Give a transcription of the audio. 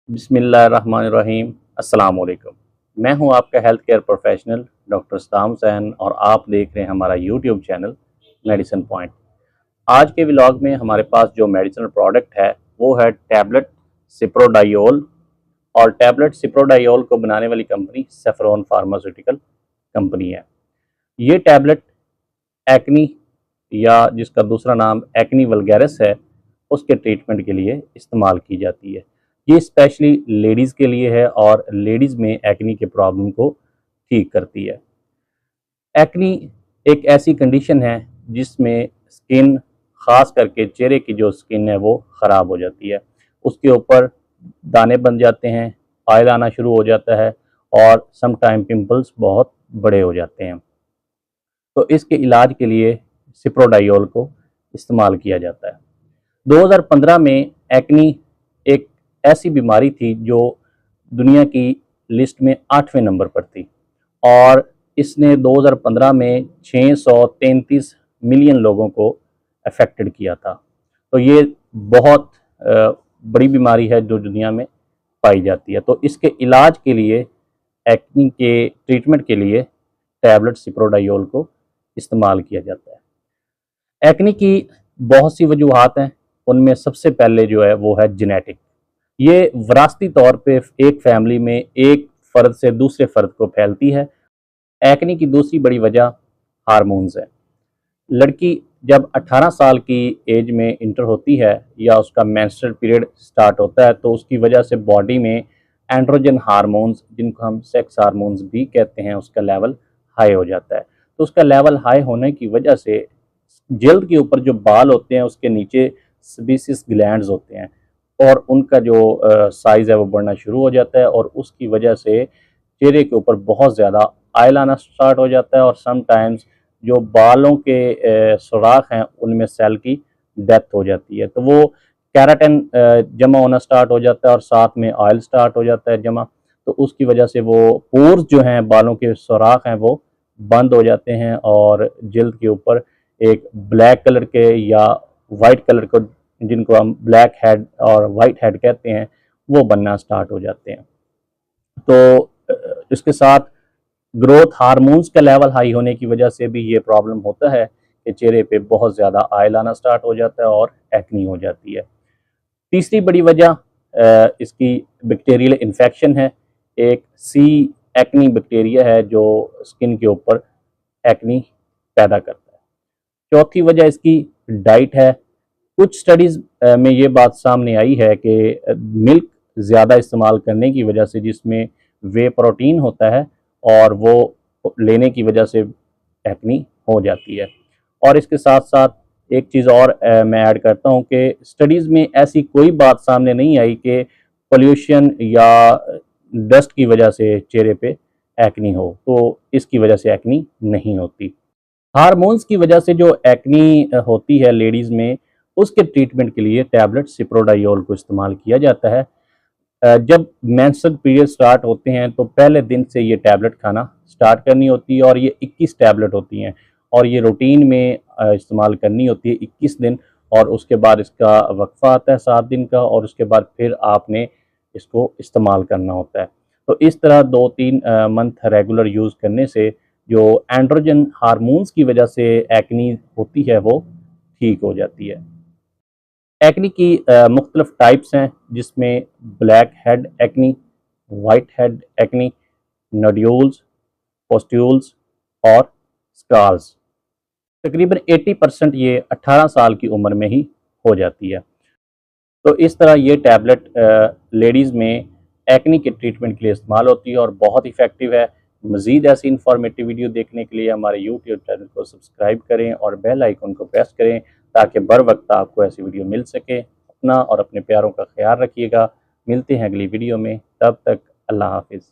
बिस्मिल्लाहिर्रहमानिर्रहीम। अस्सलाम वालेकुम। मैं हूं आपका health care professional doctor Saddam Hussain और आप देख रहे हैं हमारा यूट्यूब चैनल मेडिसिन पॉइंट। आज के व्लॉग में हमारे पास जो मेडिसिनल प्रोडक्ट है वो है टैबलेट सिप्रोडायोल। और टैबलेट सिप्रोडायोल को बनाने वाली कंपनी सेफ्रॉन फार्मास्यूटिकल कंपनी है। ये टैबलेट एक्नी या जिसका दूसरा नाम एक्नी वल्गैरिस है उसके ट्रीटमेंट के लिए इस्तेमाल की जाती है। ये स्पेशली लेडीज़ के लिए है और लेडीज़ में एक्नी के प्रॉब्लम को ठीक करती है। एक्नी एक ऐसी कंडीशन है जिसमें स्किन, ख़ास करके चेहरे की जो स्किन है वो ख़राब हो जाती है। उसके ऊपर दाने बन जाते हैं, ऑयल आना शुरू हो जाता है और सम टाइम पिंपल्स बहुत बड़े हो जाते हैं। तो इसके इलाज के लिए सिप्रोडायोल को इस्तेमाल किया जाता है। 2015 में एक्नी एक ऐसी बीमारी थी जो दुनिया की लिस्ट में 8वें नंबर पर थी और इसने 2015 में 633 मिलियन लोगों को अफेक्टेड किया था। तो ये बहुत बड़ी बीमारी है जो दुनिया में पाई जाती है। तो इसके इलाज के लिए, एक्नी के ट्रीटमेंट के लिए टैबलेट सिप्रोडायोल को इस्तेमाल किया जाता है। एक्नी की बहुत सी वजूहात हैं, उनमें सबसे पहले जो है वो है जेनेटिक। ये विरासती तौर पे एक फैमिली में एक फ़र्द से दूसरे फ़र्द को फैलती है। एक्नी की दूसरी बड़ी वजह हार्मोन्स है। लड़की जब 18 साल की एज में इंटर होती है या उसका मेंस्ट्रुअल पीरियड स्टार्ट होता है तो उसकी वजह से बॉडी में एंड्रोजन हार्मोन्स, जिनको हम सेक्स हार्मोन्स भी कहते हैं, उसका लेवल हाई हो जाता है। तो उसका लेवल हाई होने की वजह से जल्द के ऊपर जो बाल होते हैं उसके नीचे सेबेसियस ग्लैंड्स होते हैं और उनका जो साइज़ है वो बढ़ना शुरू हो जाता है और उसकी वजह से चेहरे के ऊपर बहुत ज़्यादा ऑयल आना स्टार्ट हो जाता है और समटाइम्स जो बालों के सुराख हैं उनमें सेल की डेथ हो जाती है। तो वो केराटिन जमा होना स्टार्ट हो जाता है और साथ में ऑयल स्टार्ट हो जाता है जमा। तो उसकी वजह से वो पोर्स जो हैं, बालों के सुराख हैं, वो बंद हो जाते हैं और जल्द के ऊपर एक ब्लैक कलर के या वाइट कलर को, जिनको हम ब्लैक हेड और वाइट हेड कहते हैं, वो बनना स्टार्ट हो जाते हैं। तो इसके साथ ग्रोथ हार्मोन्स का लेवल हाई होने की वजह से भी ये प्रॉब्लम होता है कि चेहरे पे बहुत ज़्यादा ऑयल आना स्टार्ट हो जाता है और एक्नी हो जाती है। तीसरी बड़ी वजह इसकी बैक्टीरियल इन्फेक्शन है। एक सी एक्नी बैक्टीरिया है जो स्किन के ऊपर एक्नी पैदा करता है। चौथी वजह इसकी डाइट है। कुछ स्टडीज़ में ये बात सामने आई है कि मिल्क ज़्यादा इस्तेमाल करने की वजह से, जिसमें वे प्रोटीन होता है, और वो लेने की वजह से एक्नी हो जाती है। और इसके साथ साथ एक चीज़ और मैं ऐड करता हूँ कि स्टडीज़ में ऐसी कोई बात सामने नहीं आई कि पोल्यूशन या डस्ट की वजह से चेहरे पे एक्नी हो, तो इसकी वजह से एक्नी नहीं होती। हार्मोन्स की वजह से जो एक्नी होती है लेडीज़ में, उसके ट्रीटमेंट के लिए टैबलेट सिप्रोडायोल को इस्तेमाल किया जाता है। जब मेंस्ट्रुअल पीरियड स्टार्ट होते हैं तो पहले दिन से ये टैबलेट खाना स्टार्ट करनी होती है और ये 21 टैबलेट होती हैं और ये रूटीन में इस्तेमाल करनी होती है 21 दिन। और उसके बाद इसका वक्फा आता है 7 दिन का और उसके बाद फिर आपने इसको इस्तेमाल करना होता है। तो इस तरह 2-3 मंथ रेगुलर यूज़ करने से जो एंड्रोजन हार्मोन्स की वजह से एक्नी होती है वो ठीक हो जाती है। एक्नी की मुख्तलिफ टाइप्स हैं, जिसमें black head acne, white head acne, nodules, pustules और स्कार्स। तकरीबन 80% ये 18 साल की उम्र में ही हो जाती है। तो इस तरह ये टैबलेट लेडीज़ में एक्नी के ट्रीटमेंट के लिए इस्तेमाल होती है और बहुत इफ़ेक्टिव है। मज़ीद ऐसी इन्फॉर्मेटिव वीडियो देखने के लिए हमारे यूट्यूब चैनल को सब्सक्राइब करें और बेल आइकन को प्रेस करें ताकि बर वक्त आपको ऐसी वीडियो मिल सके। अपना और अपने प्यारों का ख्याल रखिएगा। मिलते हैं अगली वीडियो में, तब तक अल्लाह हाफ़िज़।